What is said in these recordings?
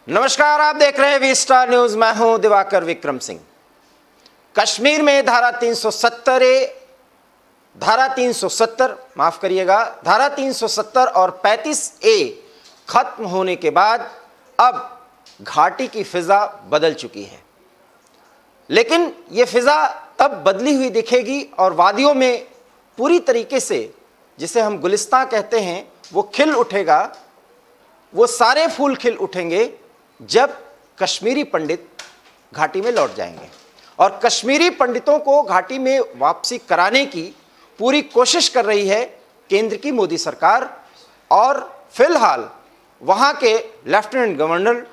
नमस्कार, आप देख रहे हैं वी स्टार न्यूज। मैं हूं दिवाकर विक्रम सिंह। कश्मीर में धारा 370 और 35A खत्म होने के बाद अब घाटी की फिजा बदल चुकी है। लेकिन यह फिजा तब बदली हुई दिखेगी और वादियों में पूरी तरीके से, जिसे हम गुलिस्तां कहते हैं, वो खिल उठेगा। वो सारे फूल खिल उठेंगे जब कश्मीरी पंडित घाटी में लौट जाएंगे। और कश्मीरी पंडितों को घाटी में वापसी कराने की पूरी कोशिश कर रही है केंद्र की मोदी सरकार। और फिलहाल वहाँ के लेफ्टिनेंट गवर्नर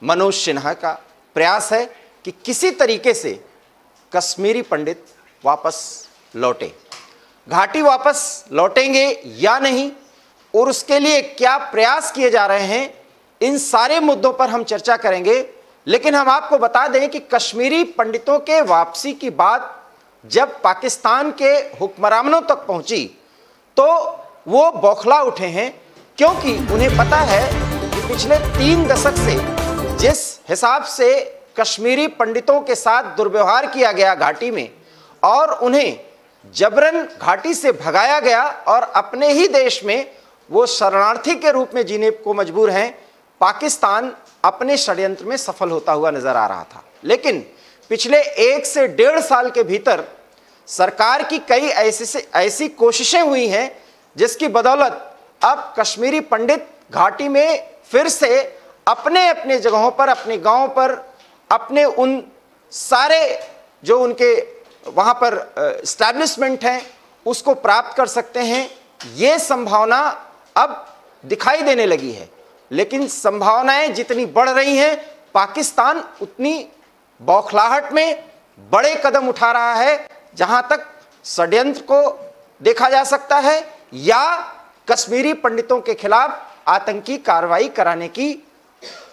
मनोज सिन्हा का प्रयास है कि किसी तरीके से कश्मीरी पंडित वापस लौटे। घाटी वापस लौटेंगे या नहीं और उसके लिए क्या प्रयास किए जा रहे हैं, इन सारे मुद्दों पर हम चर्चा करेंगे। लेकिन हम आपको बता दें कि कश्मीरी पंडितों के वापसी की बात जब पाकिस्तान के हुक्मरानों तक पहुंची तो वो बौखला उठे हैं, क्योंकि उन्हें पता है कि पिछले 3 दशक से जिस हिसाब से कश्मीरी पंडितों के साथ दुर्व्यवहार किया गया घाटी में और उन्हें जबरन घाटी से भगाया गया और अपने ही देश में वो शरणार्थी के रूप में जीने को मजबूर हैं, पाकिस्तान अपने षड्यंत्र में सफल होता हुआ नजर आ रहा था। लेकिन पिछले 1 से 1.5 साल के भीतर सरकार की कई ऐसी कोशिशें हुई हैं जिसकी बदौलत अब कश्मीरी पंडित घाटी में फिर से अपने अपने जगहों पर, अपने गांवों पर, अपने उन सारे जो उनके वहां पर एस्टैब्लिशमेंट हैं उसको प्राप्त कर सकते हैं। ये संभावना अब दिखाई देने लगी है। लेकिन संभावनाएं जितनी बढ़ रही हैं, पाकिस्तान उतनी बौखलाहट में बड़े कदम उठा रहा है, जहां तक षड्यंत्र को देखा जा सकता है या कश्मीरी पंडितों के खिलाफ आतंकी कार्रवाई कराने की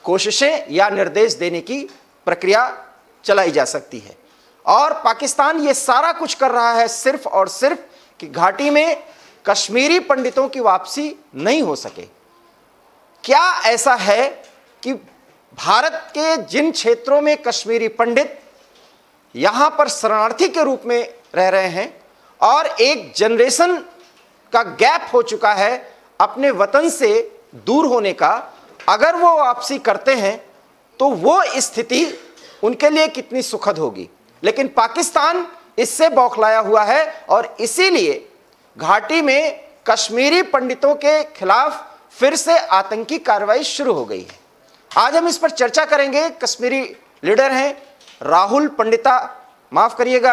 कोशिशें या निर्देश देने की प्रक्रिया चलाई जा सकती है। और पाकिस्तान ये सारा कुछ कर रहा है सिर्फ और सिर्फ कि घाटी में कश्मीरी पंडितों की वापसी नहीं हो सके। क्या ऐसा है कि भारत के जिन क्षेत्रों में कश्मीरी पंडित यहां पर शरणार्थी के रूप में रह रहे हैं और एक जनरेशन का गैप हो चुका है अपने वतन से दूर होने का, अगर वो वापसी करते हैं तो वो स्थिति उनके लिए कितनी सुखद होगी। लेकिन पाकिस्तान इससे बौखलाया हुआ है और इसीलिए घाटी में कश्मीरी पंडितों के खिलाफ फिर से आतंकी कार्रवाई शुरू हो गई है। आज हम इस पर चर्चा करेंगे। कश्मीरी लीडर हैं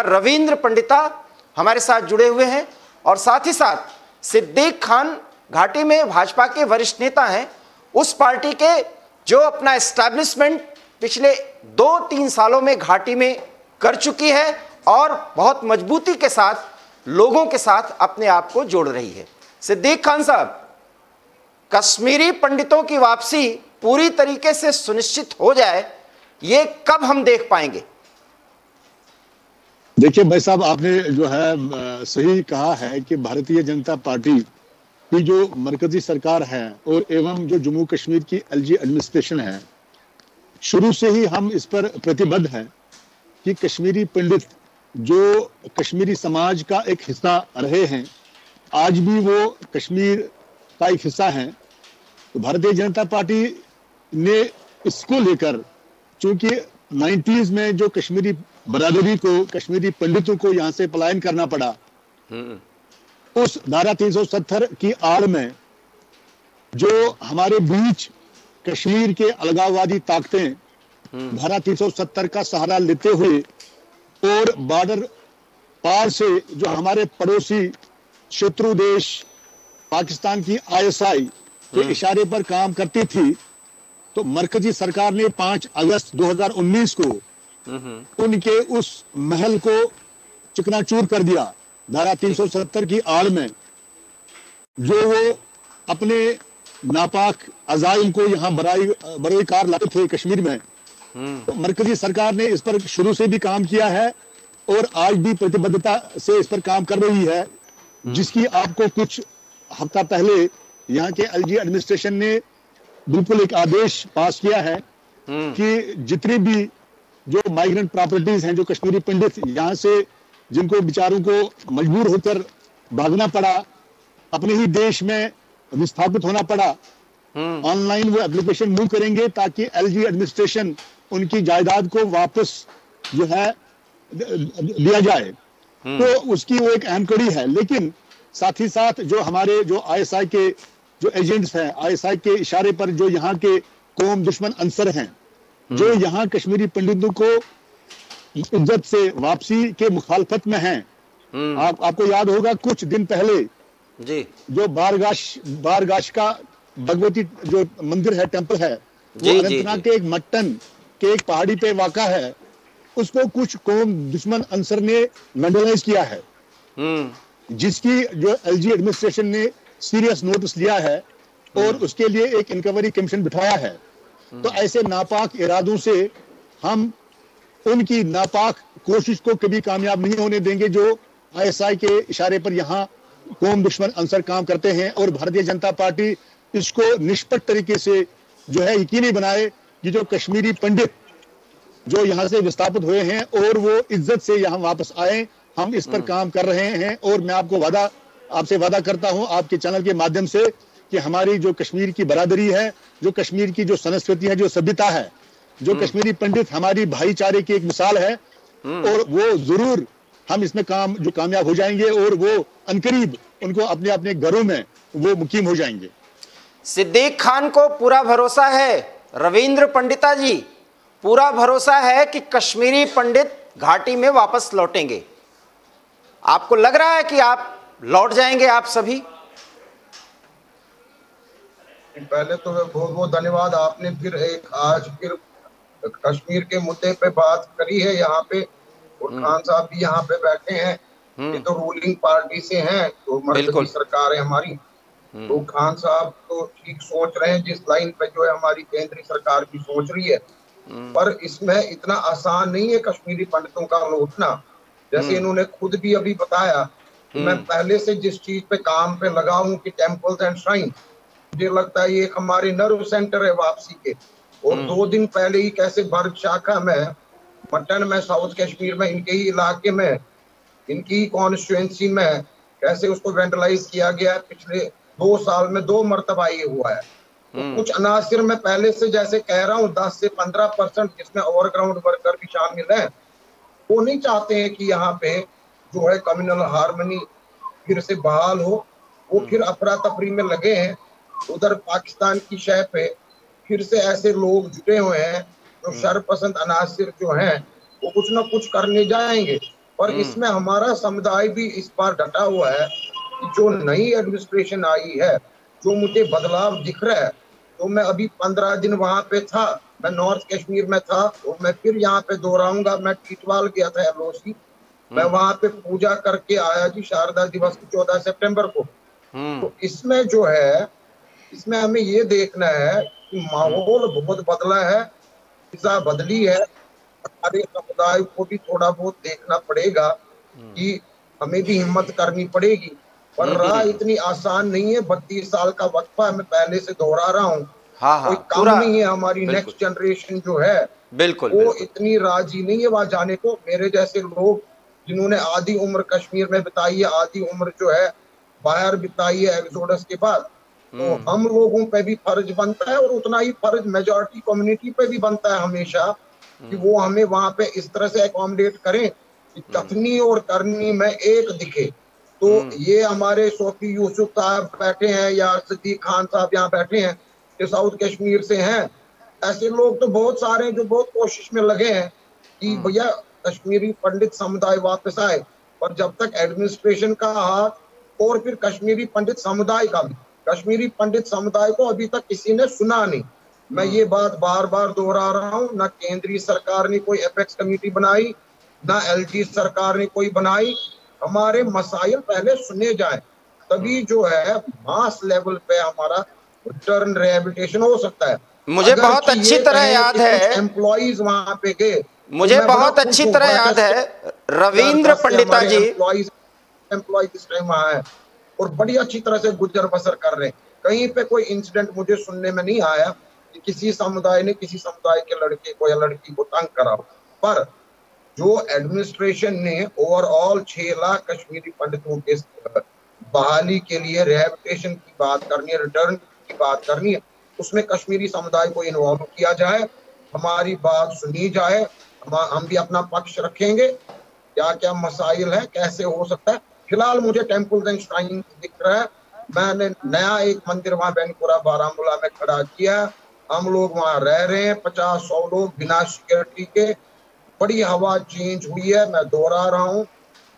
रविंद्र पंडिता हमारे साथ जुड़े हुए हैं और साथ ही साथ सिद्दीक खान घाटी में भाजपा के वरिष्ठ नेता हैं, उस पार्टी के जो अपना एस्टैब्लिशमेंट पिछले 2-3 सालों में घाटी में कर चुकी है और बहुत मजबूती के साथ लोगों के साथ अपने आप को जोड़ रही है। सिद्दीक खान साहब, कश्मीरी पंडितों की वापसी पूरी तरीके से सुनिश्चित हो जाए, ये कब हम देख पाएंगे? देखिए भाई साहब, आपने जो है सही कहा है कि भारतीय जनता पार्टी की जो मरकजी सरकार है और एवं जो जम्मू कश्मीर की एलजी एडमिनिस्ट्रेशन है, शुरू से ही हम इस पर प्रतिबद्ध हैं कि कश्मीरी पंडित जो कश्मीरी समाज का एक हिस्सा रहे हैं, आज भी वो कश्मीर का एक हिस्सा है। तो भारतीय जनता पार्टी ने इसको लेकर, चूंकि 90s में जो कश्मीरी बरादरी को, कश्मीरी पंडितों को यहां से पलायन करना पड़ा, उस धारा 370 की आड़ में जो हमारे बीच कश्मीर के अलगाववादी ताकतें धारा 370 का सहारा लेते हुए और बॉर्डर पार से जो हमारे पड़ोसी शत्रु देश पाकिस्तान की आईएसआई के इशारे पर काम करती थी, तो मरकजी सरकार ने 5 अगस्त 2019 को उनके उस महल को चिकनाचूर कर दिया। धारा 370 की आड़ में जो वो अपने नापाक अजाइम को यहाँ बराई कार लाते थे कश्मीर में, तो मरकजी सरकार ने इस पर शुरू से भी काम किया है और आज भी प्रतिबद्धता से इस पर काम कर रही है, जिसकी आपको कुछ हफ्ता पहले यहाँ के एलजी एडमिनिस्ट्रेशन ने बिल्कुल एक आदेश पास किया है कि जितनी भी जो माइग्रेंट प्रॉपर्टीज हैं, जो कश्मीरी पंडित यहाँ से जिनको बेचारों को मजबूर होकर भागना पड़ा, अपने ही देश में विस्थापित होना पड़ा, ऑनलाइन वो एप्लीकेशन मूव करेंगे ताकि एलजी एडमिनिस्ट्रेशन उनकी जायदाद को वापस जो है दिया जाए। तो उसकी वो एक अहम कड़ी है। लेकिन साथ ही साथ जो हमारे जो आईएसआई के जो एजेंट्स हैं, आईएसआई के इशारे पर जो यहाँ के कौम दुश्मन अंसर हैं, जो यहाँ कश्मीरी पंडितों को इज्जत से वापसी के मुखालफत में हैं। आपको याद होगा कुछ दिन पहले जी जो बारगाश का भगवती जो मंदिर है, टेंपल है, वो अनंतनाग के एक मट्टन के एक पहाड़ी पे वाक़ा है, उसको कुछ कौम दुश्मन अंसर ने वैंडलाइज किया है, जिसकी जो एलजी एडमिनिस्ट्रेशन ने सीरियस नोटिस लिया है और उसके लिए एक इंक्वायरी कमीशन बिठाया है। तो ऐसे नापाक इरादों से हम उनकी नापाक कोशिश को कभी कामयाब नहीं होने देंगे जो आईएसआई के इशारे पर यहाँ कौम दुश्मन अंसर काम करते हैं। और भारतीय जनता पार्टी इसको निष्पक्ष तरीके से जो है यकीनी बनाए कि जो कश्मीरी पंडित जो यहाँ से विस्थापित हुए हैं और वो इज्जत से यहाँ वापस आए, हम इस पर काम कर रहे हैं। और मैं आपसे वादा करता हूँ आपके चैनल के माध्यम से कि हमारी जो कश्मीर की बरादरी है, जो कश्मीर की जो संस्कृति है, जो सभ्यता है, जो कश्मीरी पंडित हमारी भाईचारे की एक मिसाल है, और वो जरूर हम इसमें कामयाब हो जाएंगे और वो अनकरीब उनको अपने अपने घरों में वो मुकीम हो जाएंगे। सिद्दीक खान को पूरा भरोसा है, रविंद्र पंडिता जी, पूरा भरोसा है कि कश्मीरी पंडित घाटी में वापस लौटेंगे। आपको लग रहा है कि आप लौट जाएंगे आप सभी? पहले तो बहुत बहुत धन्यवाद, आपने फिर आज कश्मीर के मुद्दे पे बात करी है यहाँ पे, और खान साहब भी यहाँ पे बैठे हैं। ये तो रूलिंग पार्टी से हैं, तो मरकजी सरकार है हमारी, तो खान साहब तो ठीक सोच रहे हैं जिस लाइन पे जो है हमारी केंद्रीय सरकार भी सोच रही है। पर इसमें इतना आसान नहीं है कश्मीरी पंडितों का लौटना। जैसे इन्होंने खुद भी अभी बताया कि मैं पहले से जिस चीज पे काम पे लगा हूँ कि टेम्पल्स एंड श्राइन, मुझे लगता है ये एक हमारे नर्व सेंटर है वापसी के। और 2 दिन पहले ही कैसे भर्ग शाखा में, मटन में, साउथ कश्मीर में, इनके ही इलाके में, इनकी ही कॉन्स्टिट्यूएंसी में कैसे उसको वेंडलाइज किया गया। पिछले 2 साल में 2 मरतबा ये हुआ है। तो कुछ अनासिर में पहले से जैसे कह रहा हूँ 10 से 15% जिसमें ओवरग्राउंड वर्कर भी शामिल है, वो नहीं चाहते हैं कि यहाँ पे जो है कम्युनल हार्मनी फिर से बहाल हो। वो फिर अफरा तफरी में लगे हैं। उधर पाकिस्तान की शह पे फिर से ऐसे लोग जुटे हुए हैं जो शरपसंद अनासिर जो हैं वो कुछ ना कुछ करने जाएंगे। पर इसमें हमारा समुदाय भी इस बार डटा हुआ है कि जो नई एडमिनिस्ट्रेशन आई है, जो मुझे बदलाव दिख रहा है, तो मैं अभी 15 दिन वहां पे था, मैं नॉर्थ कश्मीर में था, और मैं फिर यहाँ पे दोहराऊंगा। मैं टीटवाल गया था एलओसी, मैं वहां पे पूजा करके आया जी शारदा दिवस की 14 सितंबर को। तो इसमें जो है, इसमें हमें ये देखना है कि माहौल बहुत बदला है, फिजा बदली है। हमारे समुदाय को भी थोड़ा बहुत देखना पड़ेगा कि हमें भी हिम्मत करनी पड़ेगी। पर राह इतनी आसान नहीं है। 32 साल का वक्फा मैं पहले से दोहरा रहा हूँ, कोई कम नहीं है। हमारी नेक्स्ट जनरेशन जो है वो इतनी राजी नहीं है वहां जाने को। मेरे जैसे लोग जिन्होंने आधी उम्र कश्मीर में बिताई है, आधी उम्र जो है बाहर बिताई है एक्सोडस के बाद, तो हम लोगों पे भी फर्ज बनता है, और उतना ही फर्ज मेजॉरिटी कम्युनिटी पे भी बनता है हमेशा कि वो हमें वहां पे इस तरह से अकोमोडेट करें कि कथनी और करनी में एक दिखे। तो ये हमारे सोफी यूसुफ साहब बैठे हैं या सिद्दीक खान साहब यहाँ बैठे हैं जो साउथ कश्मीर से हैं, ऐसे लोग तो बहुत सारे जो बहुत कोशिश में लगे हैं कि भैया कश्मीरी पंडित समुदाय वापस आए। पर जब तक एडमिनिस्ट्रेशन का हाथ और फिर कश्मीरी पंडित समुदाय का भी, कश्मीरी पंडित समुदाय को अभी तक किसी ने सुना नहीं। मैं ये बात बार बार दोहरा रहा हूँ, ना केंद्रीय सरकार ने कोई एपेक्स कमेटी बनाई, ना एलजी सरकार ने कोई बनाई। हमारे मसाइल पहले सुने जाए, तभी जो है मास लेवल पे हमारा रिटर्न रिहेबिलिटेशन हो सकता है। मुझे बहुत अच्छी तरह याद है, एम्प्लॉइज वहां पे गए, मुझे बहुत अच्छी तरह याद है रविंद्र पंडिता जी, एम्प्लॉइज इस टाइम वहां है और बड़ी अच्छी तरह से गुजर बसर कर रहे हैं। कहीं पे कोई इंसिडेंट मुझे सुनने में नहीं आया कि किसी समुदाय ने किसी समुदाय के लड़के को या लड़की को तंग करा। पर जो एडमिनिस्ट्रेशन ने ओवरऑल 6 लाख कश्मीरी पंडितों के बहाली के लिए रिहैबिलिटेशन की बात करनी है, रिटर्न की बात करनी है, उसमें कश्मीरी समुदाय को इन्वॉल्व किया जाए, हमारी बात सुनी जाए, हम भी अपना पक्ष रखेंगे, क्या क्या मसाइल है, कैसे हो सकता है। फिलहाल मुझे टेम्पल्स एंड श्राइन दिख रहा है, मैंने नया एक मंदिर वहां बैंकुरा बारामूला में खड़ा किया, हम लोग वहां रह रहे हैं 50-100 लोग बिना सिक्योरिटी के। बड़ी हवा चेंज हुई है, मैं दोहरा रहा हूँ,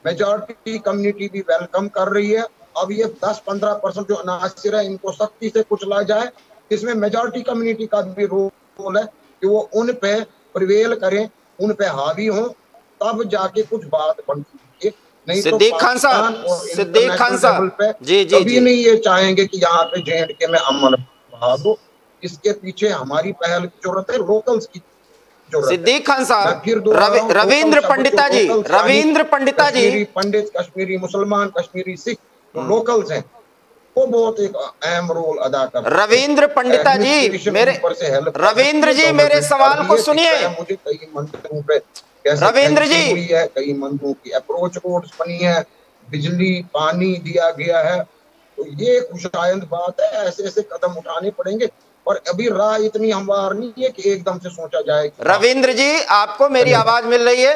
मेजॉरिटी कम्युनिटी भी वेलकम कर रही है। अब ये 10-15% जो अनासिर है इनको सख्ती से कुचला जाए, इसमें मेजॉरिटी कम्युनिटी का भी रोल है कि वो उन पे प्रिवेल करें, उन पे हावी हो, तब जाके कुछ बात बनती है। नहीं तो सिद्दीक खान साहब, सिद्दीक खान साहब जी जी कभी नहीं ये चाहेंगे कि यहाँ पे J&K में अमन बहाल हो। इसके पीछे हमारी पहल की जरूरत है, लोकल्स की। सिद्दीक खान साहब, रविंद्र पंडिता जी, रविंद्र पंडिता जी, कश्मीरी पंडित, कश्मीरी मुसलमान, कश्मीरी सिख जो लोकल्स हैं वो बहुत एक अहम रोल अदा कर रहे हैं। रविंद्र पंडिता जी, रविंद्र जी मेरे सवाल को सुनिए। मुझे कई मंदिरों पे रविंद्र जी हुई है, कई मंदिरों की अप्रोच रोड्स बनी है, बिजली पानी दिया गया है, तो ये खुशाइंद बात है। ऐसे ऐसे कदम उठाने पड़ेंगे और अभी राह इतनी हमवार नहीं है कि एकदम से सोचा जाए। रविंद्र जी आपको मेरी आवाज मिल रही है?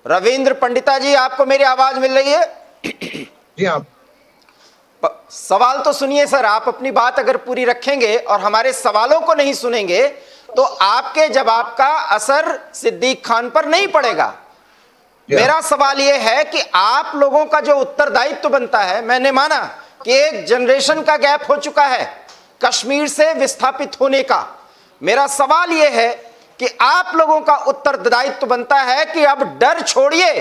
रविंद्र पंडिता जी आपको मेरी आवाज मिल रही है? जी हाँ, सवाल तो सुनिए सर, आप अपनी बात अगर पूरी रखेंगे और हमारे सवालों को नहीं सुनेंगे तो आपके जवाब का असर सिद्दीक खान पर नहीं पड़ेगा। मेरा सवाल यह है कि आप लोगों का जो उत्तरदायित्व बनता है, मैंने माना कि एक जनरेशन का गैप हो चुका है कश्मीर से विस्थापित होने का। मेरा सवाल यह है कि आप लोगों का उत्तरदायित्व बनता है कि अब डर छोड़िए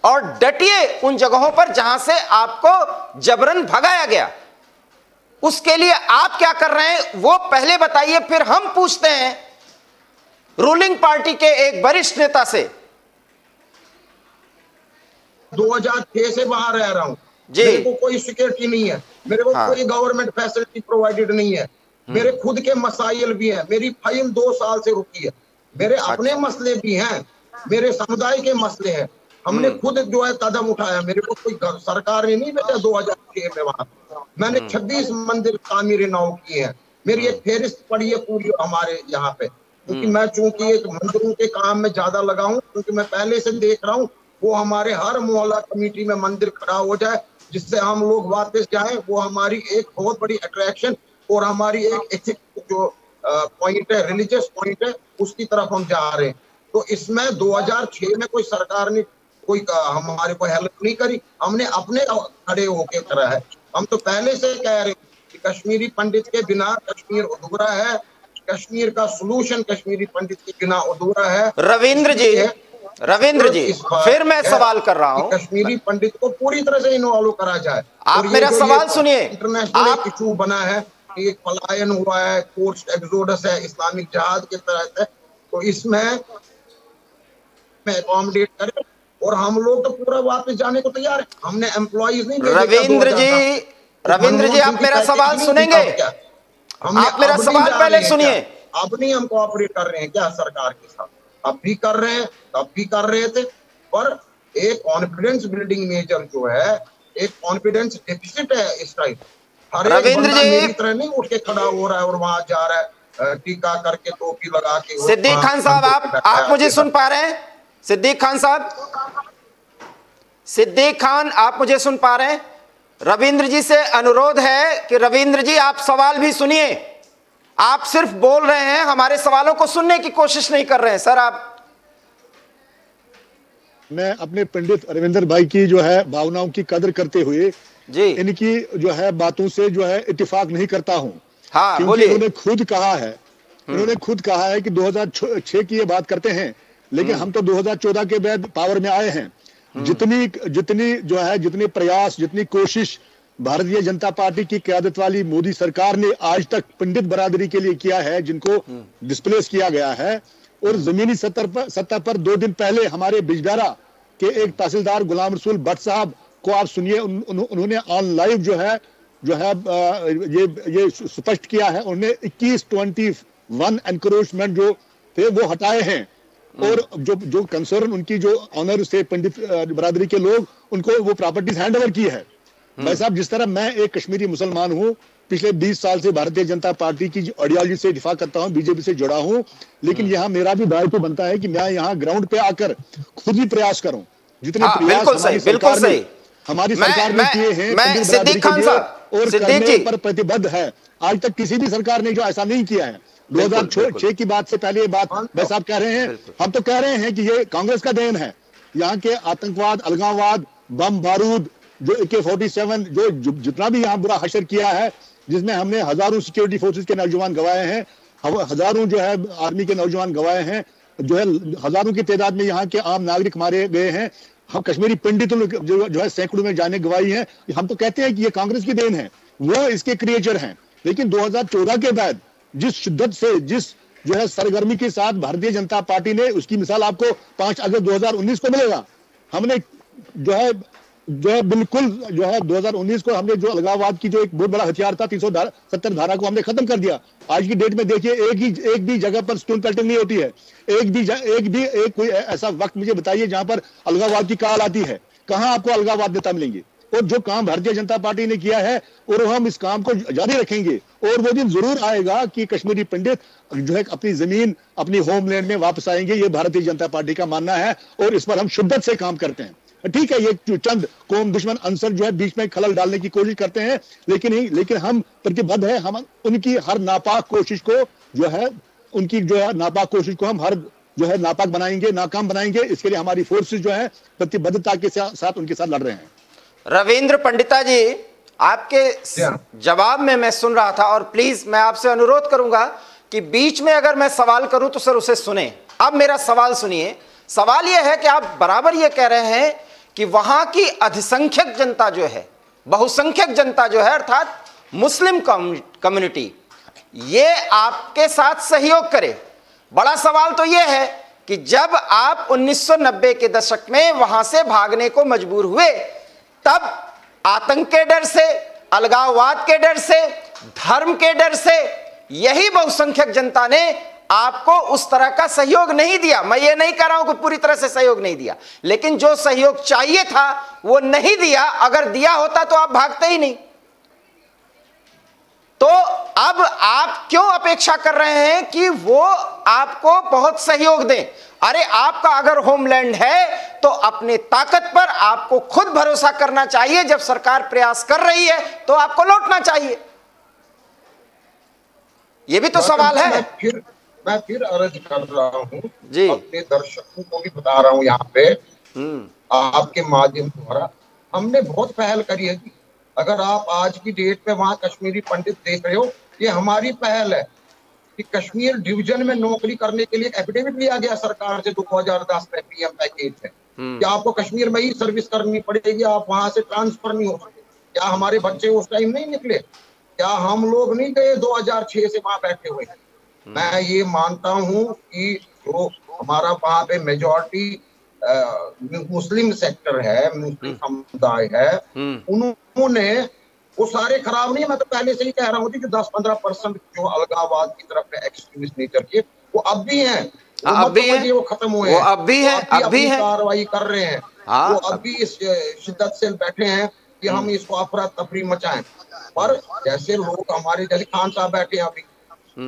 और डटिए उन जगहों पर जहां से आपको जबरन भगाया गया। उसके लिए आप क्या कर रहे हैं वो पहले बताइए, फिर हम पूछते हैं रूलिंग पार्टी के एक वरिष्ठ नेता से। 2006 से बाहर रह रहा हूं, मेरे को कोई सिक्योरिटी नहीं है, मेरे को कोई गवर्नमेंट फैसिलिटी प्रोवाइडेड नहीं है, मेरे खुद के मसाइल भी हैं, मेरी फाइल 2 साल से रुकी है, मेरे अपने मसले भी हैं, मेरे समुदाय के मसले हैं। हमने खुद जो है कदम उठाया, मेरे को कोई सरकार ने नहीं भेजा 2006 में वहां। मैंने 26 मंदिर तामीर नौ किए हैं, मेरी एक फेहरिस्त पड़ी है पूरी हमारे यहाँ पे, क्योंकि मैं चूंकि एक मंदिरों के काम में ज्यादा लगा हूँ, क्योंकि मैं पहले से देख रहा हूँ वो हमारे हर मोहल्ला कमेटी में मंदिर खड़ा हो जाए जिससे हम लोग वापस जाएं, वो हमारी एक बहुत बड़ी अट्रैक्शन और हमारी एक एथिक जो पॉइंट है, रिलीजियस पॉइंट है, उसकी तरफ हम जा रहे हैं। तो इसमें 2006 में कोई सरकार ने कोई हमारे को हेल्प नहीं करी, हमने अपने खड़े होके करा है। हम तो पहले से कह रहे हैं कि कश्मीरी पंडित के बिना कश्मीर अधूरा है, कश्मीर का सलूशन कश्मीरी पंडित के बिना अधूरा है। रविंद्र जी फिर मैं सवाल कर रहा हूं, कश्मीरी पंडित को पूरी तरह से इन्वॉल्व करा जाए। आप मेरा सवाल सुनिए। इंटरनेशनल इशू बना है, एक पलायन हुआ है, फोर्स्ड एक्सोडस है इस्लामिक जिहाद के तहत है, तो इसमें अकोमोडेट करें और हम लोग तो पूरा वापस जाने को तैयार है। हमने एम्प्लॉइज नहीं भेजे। रविंद्र जी आप मेरा सवाल सुनेंगे? आप मेरा सवाल पहले सुनिए। अब नहीं हम कोऑपरेट कर रहे हैं क्या सरकार के साथ? अब भी कर रहे हैं, तब भी कर रहे थे, पर एक कॉन्फिडेंस बिल्डिंग मेजर जो है, एक कॉन्फिडेंस डेफिसिट है इस टाइम। रविंद्र जी मेरी तरह नहीं उठ के खड़ा हो रहा है और वहां जा रहा है टीका करके, टोपी लगा के। सिद्दीक खान साहब आप मुझे सुन पा रहे हैं? सिद्दीक खान साहब, सिद्दीक खान आप मुझे सुन पा रहे हैं? रविंद्र जी से अनुरोध है कि रविंद्र जी आप सवाल भी सुनिए। आप सिर्फ बोल रहे हैं, हमारे सवालों को सुनने की कोशिश नहीं कर रहे हैं। सर आप। मैं अपने पंडित रविंद्र भाई की जो है भावनाओं की कदर करते हुए जी इनकी जो है बातों से जो है इत्तेफाक नहीं करता हूं। हाँ बोलिए। इन्होंने खुद कहा है कि 2006 की ये बात करते हैं, लेकिन हम तो 2014 के बाद पावर में आए हैं। जितने प्रयास, जितनी कोशिश भारतीय जनता पार्टी की क़यादत वाली मोदी सरकार ने आज तक पंडित बरादरी के लिए किया है, जिनको डिस्प्लेस किया गया है, और जमीनी सतह पर 2 दिन पहले हमारे बिजबेहरा के एक तहसीलदार गुलाम रसूल भट्ट साहब को आप सुनिए, उन्होंने ऑन लाइव जो है जो है ये स्पष्ट किया है, उन्होंने 21 एनक्रोचमेंट जो थे वो हटाए हैं, और जो कंसर्न उनकी जो ऑनर से पंडित बरादरी के लोग, उनको वो प्रॉपर्टीज हैंड ओवर की है। भाई साहब, जिस तरह मैं एक कश्मीरी मुसलमान हूं, पिछले 20 साल से भारतीय जनता पार्टी की आइडियोलॉजी से दिफा करता हूं, बीजेपी से जुड़ा हूं, लेकिन यहाँ मेरा भी दायित्व बनता है कि मैं यहाँ ग्राउंड पे आकर खुद ही प्रयास करूं। जितने प्रयास हमारी सरकार ने किए हैं सिद्दीक खान साहब और करने पर प्रतिबद्ध है, आज तक किसी भी सरकार ने जो ऐसा नहीं किया है। 2006 की बात से पहले ये बात भाई साहब कह रहे हैं, हम तो कह रहे हैं कि ये कांग्रेस का देन है। यहाँ के आतंकवाद, अलगाववाद, बम बारूद, जो AK-47, जो जितना भी यहाँ बुरा हशर किया है, जिसमें हमने हजारों सिक्योरिटी फोर्सेस के नौजवान गवाए हैं, हजारों जो है आर्मी के नौजवान गवाए हैं, जो है हजारों की तादाद में यहाँ के आम नागरिक मारे गए हैं, हम कश्मीरी पंडितों जो है सैकड़ों में जाने गवाई हैं। हम तो कहते हैं कि ये कांग्रेस की देन है, वो इसके क्रिएटर हैं। लेकिन 2014 के बाद जिस शिद्दत से, जिस जो है सरगर्मी के साथ भारतीय जनता पार्टी ने, उसकी मिसाल आपको 5 अगस्त 2019 को मिलेगा। हमने जो है बिल्कुल जो है 2019 को हमने जो अलगाववाद की जो एक बहुत बड़ा हथियार था 370 धारा को हमने खत्म कर दिया। आज की डेट में देखिए एक भी जगह पर स्टोन पेल्टिंग नहीं होती है। एक कोई ऐसा वक्त मुझे बताइए जहां पर अलगाववाद की काल आती है। कहां आपको अलगाववाद नेता मिलेंगे? और जो काम भारतीय जनता पार्टी ने किया है और हम इस काम को जारी रखेंगे, और वो दिन जरूर आएगा कि कश्मीरी पंडित जो है अपनी जमीन, अपनी होमलैंड में वापस आएंगे। ये भारतीय जनता पार्टी का मानना है और इस पर हम शिद्दत से काम करते हैं। ठीक है, ये चंद कौम दुश्मन अंसर जो है बीच में खलल डालने की कोशिश करते हैं, लेकिन हम प्रतिबद्ध है। हम उनकी हर नापाक कोशिश को जो है हम हर जो है नापाक बनाएंगे, नाकाम बनाएंगे। इसके लिए हमारी फोर्सेस जो है प्रतिबद्धता के साथ उनके साथ लड़ रहे हैं। रविंद्र पंडिता जी, आपके जवाब में मैं सुन रहा था, और प्लीज मैं आपसे अनुरोध करूंगा कि बीच में अगर मैं सवाल करूं तो सर उसे सुने। अब मेरा सवाल सुनिए। सवाल यह है कि आप बराबर यह कह रहे हैं कि वहां की अधिसंख्यक जनता जो है, बहुसंख्यक जनता जो है, अर्थात मुस्लिम कम्युनिटी, ये आपके साथ सहयोग करे। बड़ा सवाल तो यह है कि जब आप 1990 के दशक में वहां से भागने को मजबूर हुए, तब आतंक के डर से, अलगाववाद के डर से, धर्म के डर से यही बहुसंख्यक जनता ने आपको उस तरह का सहयोग नहीं दिया। मैं ये नहीं कह रहा हूं कि पूरी तरह से सहयोग नहीं दिया, लेकिन जो सहयोग चाहिए था वो नहीं दिया। अगर दिया होता तो आप भागते ही नहीं। तो अब आप क्यों अपेक्षा कर रहे हैं कि वो आपको बहुत सहयोग दें? अरे आपका अगर होमलैंड है तो अपने ताकत पर आपको खुद भरोसा करना चाहिए। जब सरकार प्रयास कर रही है तो आपको लौटना चाहिए। ये भी तो सवाल है। मैं फिर अर्ज कर रहा हूँ जी, अपने दर्शकों को भी बता रहा हूँ यहाँ पे आपके माध्यम द्वारा, हमने बहुत पहल करी है। अगर आप आज की डेट में वहाँ कश्मीरी पंडित देख रहे हो, ये हमारी पहल है कि कश्मीर डिवीजन में नौकरी करने के लिए एफिडेविट लिया गया सरकार से 2010 में PM पैकेज है कि आपको कश्मीर में ही सर्विस करनी पड़ेगी, आप वहां से ट्रांसफर नहीं हो सकते। क्या हमारे बच्चे उस टाइम नहीं निकले? क्या हम लोग नहीं गए 2006 से वहां बैठे हुए? मैं ये मानता हूं कि जो हमारा वहां पे मेजॉरिटी मुस्लिम सेक्टर है, मुस्लिम समुदाय है, उन्होंने वो सारे खराब नहीं है। मैं तो पहले से ही कह रहा हूँ कि 10-15% जो अलगाववाद की तरफ है, एक्सट्रीमिस्ट नेचर के, वो अब भी हैं। अब भी है, वो खत्म हुए हैं, अब भी है, अब भी कार्रवाई कर रहे हैं। वो अब भी इस शिद्दत से बैठे हैं कि हम इसको अफरा तफरी मचाएं। पर जैसे लोग हमारे जैसे खान साहब बैठे हैं अभी,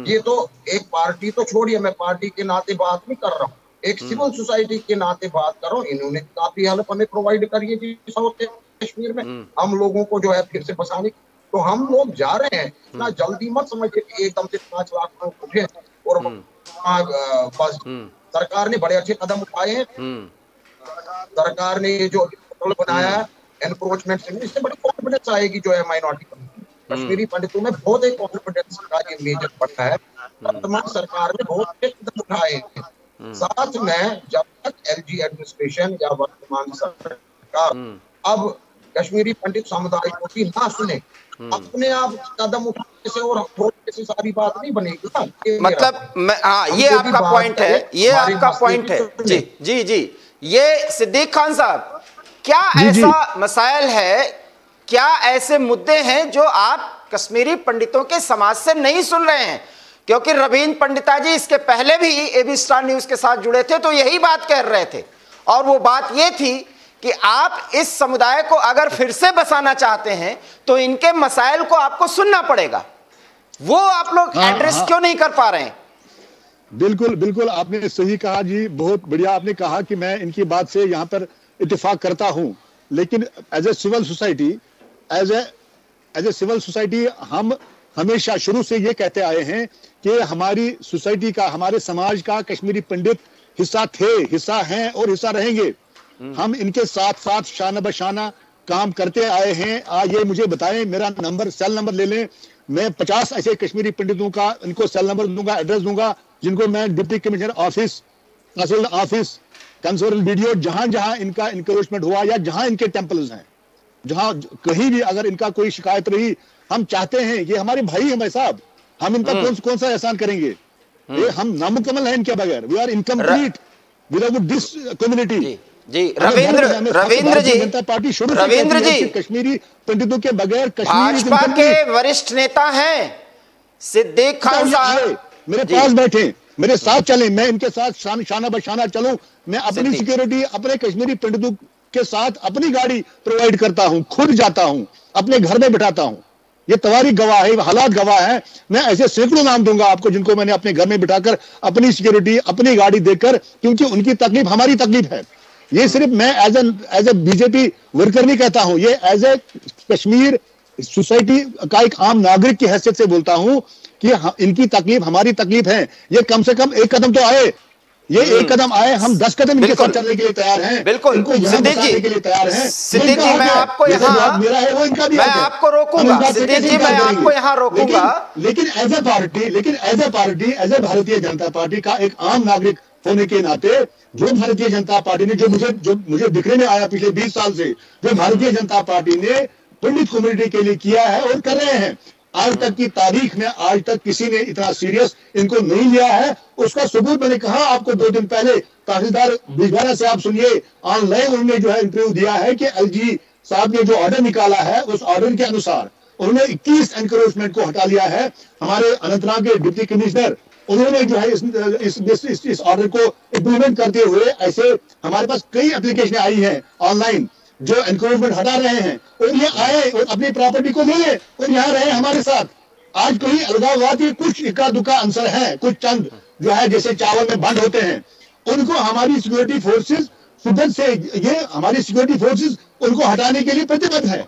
ये तो एक पार्टी तो छोड़िए, मैं पार्टी के नाते बात नहीं कर रहा हूँ, एक सिविल सोसाइटी के नाते बात कर रहा हूँ। इन्होंने काफी हेल्प हमें प्रोवाइड करी है साउथ कश्मीर में हम लोगों को जो है फिर से बसाने। तो हम लोग जा रहे हैं, इतना जल्दी मत समझिए कि एकदम से 5 लाख लोग उठे और बस। सरकार ने बड़े अच्छे कदम उठाए हैं। सरकार ने ये जो बनाया है एनक्रोचमेंट से, इससे बड़ी कॉन्फिडेंस आएगी जो है माइनॉरिटी कश्मीरी पंडितों में। बहुत एक कॉन्फिडेंस का ये मेजर बढ़ता है। वर्तमान सरकार ने बहुत अच्छे कदम उठाए हैं। साथ में जब तक LG एडमिनिस्ट्रेशन या वर्तमान सरकार अब कश्मीरी पंडित समुदाय को भी ना सुने, अपने आप कदम उठाने से और थोड़े से सारी बात नहीं बनेगी। मतलब हाँ, ये आपका पॉइंट है, ये आपका पॉइंट है। जी जी जी, ये सिद्दीक खान साहब, क्या ऐसा मसाइल है क्या ऐसे मुद्दे हैं जो आप कश्मीरी पंडितों के समाज से नहीं सुन रहे हैं? क्योंकि रवींद्र पंडिता जी इसके पहले भी एबी स्टार न्यूज के साथ जुड़े थे तो यही बात कह रहे थे, और वो बात ये थी कि आप इस समुदाय को अगर फिर से बसाना चाहते हैं तो इनके मसाइल को आपको सुनना पड़ेगा। वो आप लोग एड्रेस क्यों नहीं कर पा रहे हैं? बिल्कुल बिल्कुल, आपने सही कहा जी, बहुत बढ़िया आपने कहा कि मैं इनकी बात से यहाँ पर इत्तेफाक करता हूं, लेकिन as a civil society, as a civil society हम हमेशा शुरू से ये कहते आए हैं कि हमारी सोसाइटी का, हमारे समाज का कश्मीरी पंडित हिस्सा थे, हिस्सा हैं और हिस्सा रहेंगे। हम इनके साथ साथ शाना बशाना काम करते आए हैं। ये मुझे बताएं, मेरा नंबर, सेल नंबर ले लें, मैं 50 ऐसे कश्मीरी पंडितों का इनको सेल नंबर दूंगा, एड्रेस दूंगा, जिनको मैं डिप्टी कमिश्नर ऑफिस, तहसील ऑफिस, कंसर्न वीडियो, जहां जहां इनका इंक्रोचमेंट हुआ या जहां इनके टेम्पल्स हैं, जहां कहीं भी अगर इनका कोई शिकायत रही, हम चाहते हैं, ये हमारे भाई हैं भाई साहब, हम इनका कौन सा एहसान करेंगे? ये हम नामुकम्मल हैं इनके बगैर, we are incomplete without this community. जी रविंद्र जी कश्मीरी पंडितों के बगैर भाजपा के वरिष्ठ नेता हैं सिद्दीक खान साहब, मेरे पास बैठे, मेरे साथ चले, मैं इनके साथ शाना बशाना चलूं, मैं अपनी सिक्योरिटी अपने कश्मीरी पंडितों के साथ अपनी गाड़ी प्रोवाइड करता हूं, खुद जाता हूं, अपने घर में बिठाता हूं। ये तवारीख गवाह है, हालात गवाह है। मैं ऐसे सैकड़ों नाम दूंगा आपको जिनको मैंने अपने घर में बिठाकर अपनी सिक्योरिटी, अपनी गाड़ी देकर, क्योंकि उनकी तकलीफ हमारी तकलीफ है। ये सिर्फ मैं एज ए बीजेपी वर्कर नहीं कहता हूं, ये एज ए कश्मीर सोसाइटी का एक आम नागरिक की हैसियत से बोलता हूं कि इनकी तकलीफ हमारी तकलीफ है। ये कम से कम एक कदम तो आए, ये एक कदम आए, हम 10 कदम इनके साथ चलने के लिए तैयार हैं। बिल्कुल सिद्दीक जी, के लिए तैयार हैं। सिद्दीक जी मैं आपको यहाँ, मैं आपको रोकूंगा सिद्दीक जी, मैं आपको यहाँ रोकूंगा, लेकिन as a party, as a Bharatiya Janata party का एक आम नागरिक होने के नाते, जो भारतीय जनता पार्टी ने, जो मुझे दिखने में आया पिछले 20 साल से, जो भारतीय जनता पार्टी ने पंडित कम्युनिटी के लिए किया है और कर रहे हैं, आज तक की तारीख में आज तक किसी ने इतना सीरियस इनको नहीं लिया है। उसका सबूत मैंने कहा आपको 2 दिन पहले, तहसीलदार बिजवाड़ा से आप सुनिए, ऑनलाइन उन्होंने जो है इंटरव्यू दिया है कि एलजी साहब ने जो ऑर्डर निकाला है, उस ऑर्डर के अनुसार उन्होंने 21 एनक्रोचमेंट को हटा लिया है। हमारे अनंतनाग के डिप्टी कमिश्नर, उन्होंने जो है इस ऑर्डर को इम्प्लीमेंट करते हुए, ऐसे हमारे पास कई एप्लीकेशन आई हैं ऑनलाइन जो एनक्रोचमेंट हटा रहे हैं, और ये आए और अपनी प्रॉपर्टी को ले और यहाँ रहे हमारे साथ। आज कोई अलगाववाद के कुछ इक्का दुक्का आंसर है, कुछ चंद जो है जैसे चावल में बंद होते हैं, उनको हमारी सिक्योरिटी फोर्सेस शिद्दत से, ये हमारी सिक्योरिटी फोर्सेस उनको हटाने के लिए प्रतिबद्ध है।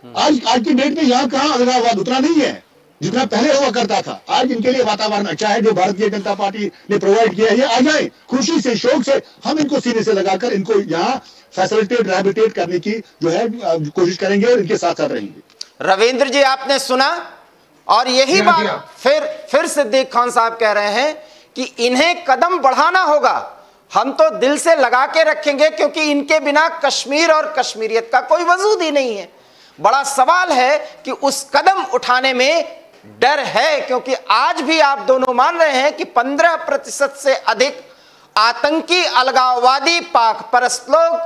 आज की डेट में यहाँ कहाँ अलगाववाद उतना नहीं है जितना पहले हुआ करता था। आज इनके लिए वातावरण अच्छा है, जो भारतीय जनता पार्टी ने प्रोवाइड किया है। ये आ जाए खुशी से, शौक से, हम इनको सीने से लगाकर इनको यहाँ फैसिलिटेट, रिहैबिलिटेट करने की जो है कोशिश करेंगे और इनके साथ साथ रहेंगे। रविंद्र जी आपने सुना, और यही बात फिर सिद्दीक खान साहब कह रहे हैं कि इन्हें कदम बढ़ाना होगा। हम तो दिल से लगा के रखेंगे, क्योंकि इनके बिना कश्मीर और कश्मीरियत का कोई वजूद ही नहीं है। बड़ा सवाल है कि उस कदम उठाने में डर है, क्योंकि आज भी आप दोनों मान रहे हैं कि 15% से अधिक आतंकी, अलगाववादी, पाक परस्त लोग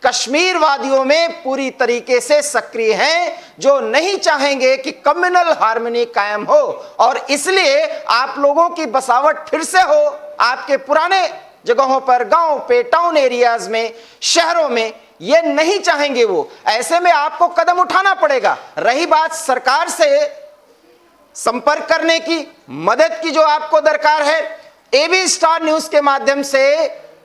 कश्मीरवादियों में पूरी तरीके से सक्रिय हैं, जो नहीं चाहेंगे कि कम्युनल हार्मनी कायम हो, और इसलिए आप लोगों की बसावट फिर से हो आपके पुराने जगहों पर, गांव पे, टाउन एरियाज में, शहरों में। ये नहीं चाहेंगे वो। ऐसे में आपको कदम उठाना पड़ेगा। रही बात सरकार से संपर्क करने की, मदद की जो आपको दरकार है, एबी स्टार न्यूज के माध्यम से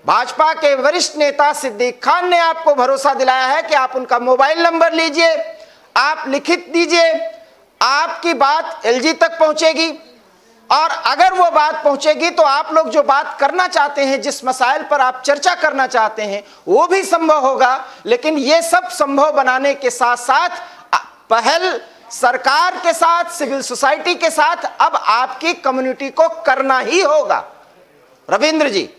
भाजपा के वरिष्ठ नेता सिद्दीक खान ने आपको भरोसा दिलाया है कि आप उनका मोबाइल नंबर लीजिए, आप लिखित दीजिए, आपकी बात एलजी तक पहुंचेगी, और अगर वो बात पहुंचेगी तो आप लोग जो बात करना चाहते हैं, जिस मसाइल पर आप चर्चा करना चाहते हैं, वो भी संभव होगा। लेकिन ये सब संभव बनाने के साथ साथ पहल सरकार के साथ, सिविल सोसाइटी के साथ अब आपकी कम्युनिटी को करना ही होगा। रविंद्र जी,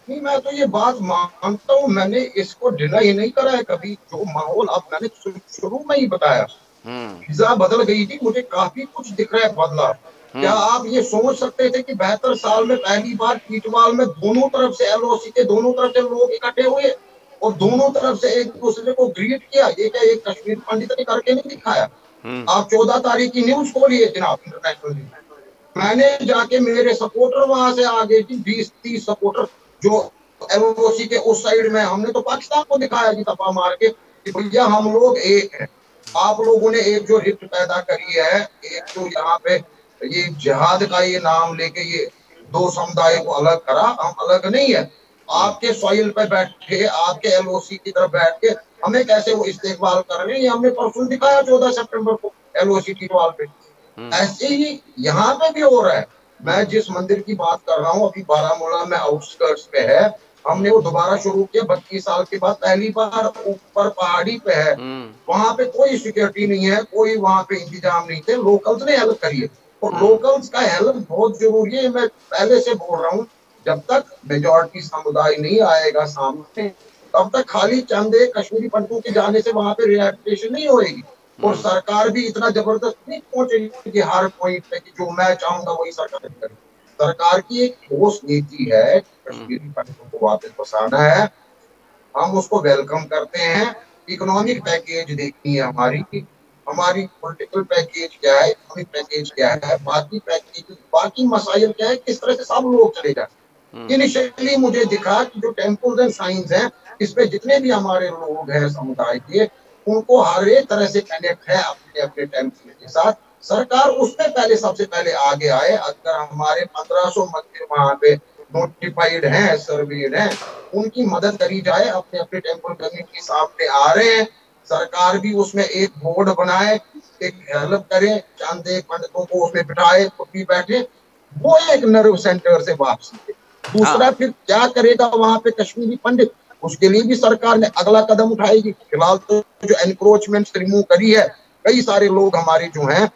नहीं, मैं तो ये बात मानता हूँ, मैंने इसको डिनाई नहीं करा है कभी। जो माहौल अब मैंने शुरू में ही बताया, फिजा बदल गई थी, मुझे काफी कुछ दिख रहा है बदला। क्या आप ये सोच सकते थे कि 72 साल में पहली बार कीटवाल में दोनों तरफ से, एलओसी के दोनों तरफ से लोग इकट्ठे हुए और दोनों तरफ से एक दूसरे को ग्रीट किया। ये क्या एक कश्मीर पंडित ने करके नहीं दिखाया? आप 14 तारीख की न्यूज खोलिए जनाब, इंटरनेशनल न्यूज। मैंने जाके मेरे सपोर्टर वहां से आ गए थी, 20-30 सपोर्टर जो LOC के उस साइड में। हमने तो पाकिस्तान को दिखाया जी तपा मार के कि भैया हम लोग एक हैं। आप लोगों ने एक जो रिफ्ट पैदा करी है, एक जो यहाँ पे ये जिहाद का ये नाम लेके ये दो समुदाय को अलग करा, हम अलग नहीं है। आपके सॉइल पे बैठे, आपके LOC की तरफ बैठ के हमें कैसे वो इस्तेकबाल कर रहे हैं, ये हमने परसों दिखाया 14 सितंबर को LOC की वॉल पे। ऐसे ही यहाँ पे भी हो रहा है। मैं जिस मंदिर की बात कर रहा हूँ, अभी बारामूला में आउटस्कर्ट्स पे है, हमने वो दोबारा शुरू किया 32 साल के बाद, पहली बार ऊपर पहाड़ी पे है। वहां पे कोई सिक्योरिटी नहीं है, कोई वहां पे इंतजाम नहीं थे, लोकल्स ने हेल्प करी है। और लोकल्स का हेल्प बहुत जरूरी है। मैं पहले से बोल रहा हूँ, जब तक मेजॉरिटी समुदाय नहीं आएगा सामने, तब तक खाली चंद कश्मीरी पंडितों के जाने से वहां पे रिहैबिलिटेशन नहीं होएगी। और सरकार भी इतना जबरदस्त नहीं पहुंचेगी कि हर पॉइंट पे कि जो मैं चाहूंगा वही सरकार करेगी। सरकार की एक ठोस नीति है, कश्मीरी पंडितों को वापस बसाना है। हम उसको वेलकम करते हैं। इकोनॉमिक पैकेज देखनी है हमारी पॉलिटिकल पैकेज क्या है, इकोनॉमिक पैकेज क्या है, बाकी पैकेज, बाकी मसाइल क्या है, किस तरह से सब लोग चले जाए। इनिशियली मुझे दिखा कि जो टेम्पल्स एंड साइंस हैं, इसमें जितने भी हमारे लोग हैं समुदाय के, उनको हर एक तरह से कनेक्ट है अपने अपने टेम्पल के साथ। सरकार उसमें पहले सबसे पहले आगे आए। अगर हमारे 1500 मंदिर वहां पे नोटिफाइड हैं, सर्वेड हैं, उनकी मदद करी जाए। अपने अपने टेम्पल कम्युनिटी सामने आ रहे हैं, सरकार भी उसमें एक बोर्ड बनाए, एक हेल्प करे, चंद एक पंडितों को उसमें बिठाए, खुद भी बैठे, वो एक नर्व सेंटर से वापसी है। दूसरा फिर क्या करेगा वहां पे कश्मीरी पंडित, उसके लिए भी सरकार ने अगला कदम उठाएगी। फिलहाल तो जो एनक्रोचमेंट रिमूव करी है, कई सारे लोग हमारे जो हैं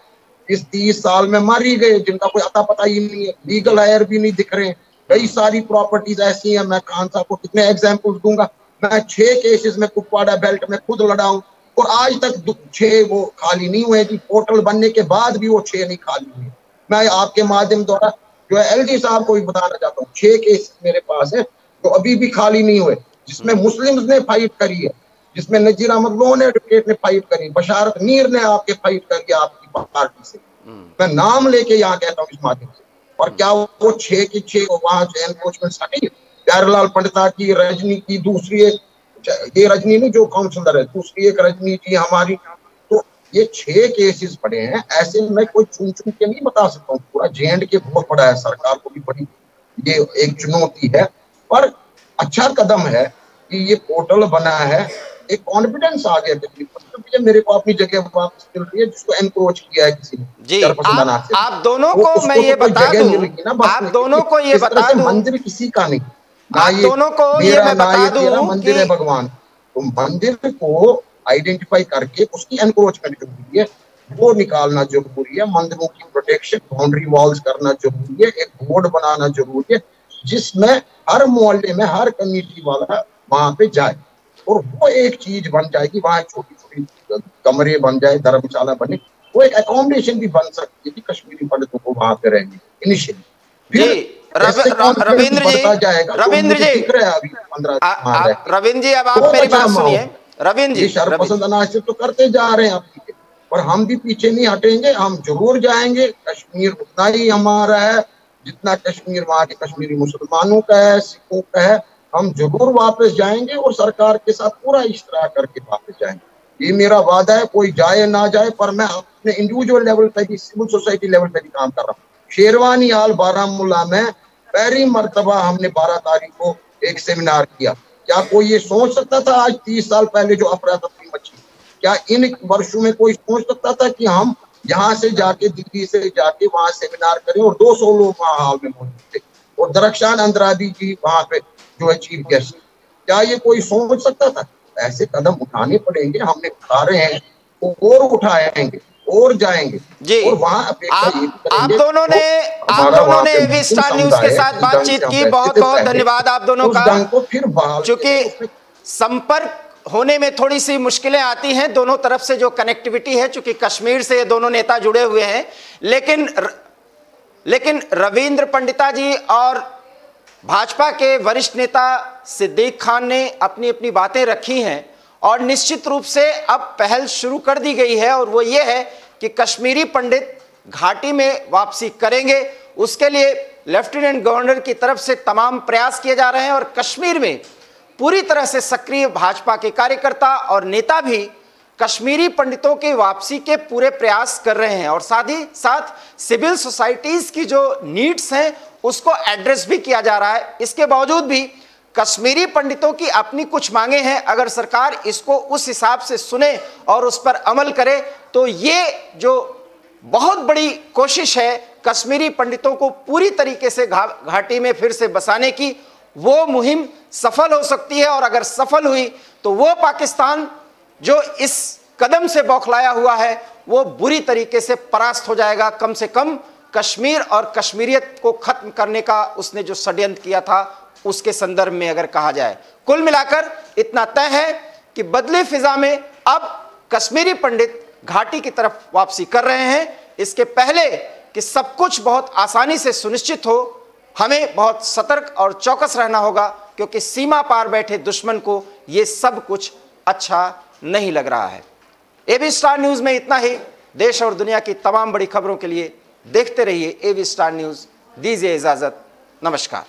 इस 30 साल में मर ही गए, जिनका कोई अता पता ही नहीं है, लीगल हायर भी नहीं दिख रहे। कई सारी प्रॉपर्टीज ऐसी हैं, मैं खान साहब को कितने एग्जाम्पल्स दूंगा। मैं 6 केसेस में कुपवाड़ा बेल्ट में खुद लड़ा हूं और आज तक 6 वो खाली नहीं हुए कि पोर्टल बनने के बाद भी वो 6 नहीं खाली हुए। मैं आपके माध्यम द्वारा जो है LG साहब को भी बताना चाहता हूँ, 6 केस मेरे पास है तो अभी भी खाली नहीं हुए, जिसमें मुस्लिम्स ने फाइट करी है, जिसमें नजीर अहमद लोन एडवोकेट ने फाइट करी, बशारत मीर ने आपके फाइट करी आपकी पार्टी से। मैं नाम लेके यहाँ कहता हूँ इस माध्यम से। और क्या वो 6 की 6 वहां से एनक्रोचमेंट हटी? प्यारेलाल पंडिता की, रजनी की, दूसरी एक, ये रजनी नहीं जो काउंसलर है, दूसरी एक रजनी जी हमारी, तो ये 6 केसेस पड़े हैं। ऐसे में कोई चुन चुन के नहीं बता सकता हूँ। पूरा JNK बहुत बड़ा है, सरकार को भी बड़ी ये एक चुनौती है, पर अच्छा कदम है कि ये पोर्टल बना है, एक कॉन्फिडेंस आ गया। तो मेरे को अपनी जगह वापस मिल रही है, जिसको एनक्रोच किया है किसी ने जी। आप दोनों को मैं ये बता दूं, आप दोनों को ये बता दूं, मंदिर किसी का नहीं, आप दोनों को ये मैं बता दूं मंदिर है भगवान। तो मंदिर को आइडेंटिफाई करके उसकी एनक्रोचमेंट जरूरी है, वो निकालना जरूरी है। मंदिरों की प्रोटेक्शन, बाउंड्री वॉल्स करना जरूरी है, एक बोर्ड बनाना जरूरी है, जिसमें हर मोहल्ले में हर कम्युनिटी वाला वहां पे जाए और वो एक चीज बन जाएगी। वहां छोटी छोटी कमरे बन जाए, धर्मशाला बने, वो एक अकोमोडेशन भी बन सकती है कि कश्मीरी पंडितों को वहां पे रहेंगे इनिशियली। रविंद्र जी, रविंद्र जी, रविंद्र जी, अब आप मेरी बात सुनिए। रविंद्र जी, शरपसंद अनाज तो करते जा रहे हैं आप, और हम भी पीछे नहीं हटेंगे, हम जरूर जाएंगे। कश्मीर उतना ही हमारा है जितना कश्मीर वहां के कश्मीरी मुसलमानों का है, सिखों का है। हम जरूर वापस जाएंगे और सरकार के साथ पूरा इश्तराक करके वापस जाएंगे। ये मेरा वादा है, कोई जाए ना जाए, पर मैं अपने इंडिविजुअल लेवल पे भी, सिविल सोसाइटी लेवल पे भी काम कर रहा हूँ। शेरवानी हाल बारामूला में पहली मर्तबा हमने 12 तारीख को एक सेमिनार किया। क्या कोई ये सोच सकता था आज 30 साल पहले जो अफरा तफरी मची, क्या इन वर्षों में कोई सोच सकता था कि हम यहाँ से जाके, दिल्ली से जाके वहां सेमिनार करें और 200 लोग वहां हाल में मौजूद थे और दरख्शान अंद्राबी जी वहां पे जो है चीफ गेस्ट? क्या ये कोई सोच सकता था? ऐसे कदम उठाने पड़ेंगे, हमने उठा रहे हैं, और उठाएंगे और जाएंगे जी। और वहां आप दोनों ने एवी स्टार न्यूज के साथ बातचीत की, बहुत बहुत धन्यवाद आप दोनों का। चूंकि संपर्क होने में थोड़ी सी मुश्किलें आती हैं, दोनों तरफ से जो कनेक्टिविटी है, चूंकि कश्मीर से ये दोनों नेता जुड़े हुए हैं, लेकिन रविंद्र पंडिता जी और भाजपा के वरिष्ठ नेता सिद्दीक खान ने अपनी अपनी बातें रखी हैं और निश्चित रूप से अब पहल शुरू कर दी गई है, और वो ये है कि कश्मीरी पंडित घाटी में वापसी करेंगे। उसके लिए लेफ्टिनेंट गवर्नर की तरफ से तमाम प्रयास किए जा रहे हैं और कश्मीर में पूरी तरह से सक्रिय भाजपा के कार्यकर्ता और नेता भी कश्मीरी पंडितों की वापसी के पूरे प्रयास कर रहे हैं, और साथ ही साथ सिविल सोसाइटीज की जो नीड्स हैं उसको एड्रेस भी किया जा रहा है। इसके बावजूद भी कश्मीरी पंडितों की अपनी कुछ मांगे हैं, अगर सरकार इसको उस हिसाब से सुने और उस पर अमल करे तो ये जो बहुत बड़ी कोशिश है कश्मीरी पंडितों को पूरी तरीके से घाटी में फिर से बसाने की, वो मुहिम सफल हो सकती है। और अगर सफल हुई तो वो पाकिस्तान जो इस कदम से बौखलाया हुआ है वो बुरी तरीके से परास्त हो जाएगा। कम से कम कश्मीर और कश्मीरियत को खत्म करने का उसने जो षड्यंत्र किया था उसके संदर्भ में अगर कहा जाए, कुल मिलाकर इतना तय है कि बदले फिजा में अब कश्मीरी पंडित घाटी की तरफ वापसी कर रहे हैं। इसके पहले कि सब कुछ बहुत आसानी से सुनिश्चित हो, हमें बहुत सतर्क और चौकस रहना होगा, क्योंकि सीमा पार बैठे दुश्मन को यह सब कुछ अच्छा नहीं लग रहा है। एबी स्टार न्यूज में इतना ही। देश और दुनिया की तमाम बड़ी खबरों के लिए देखते रहिए एबी स्टार न्यूज। दीजिए इजाजत, नमस्कार।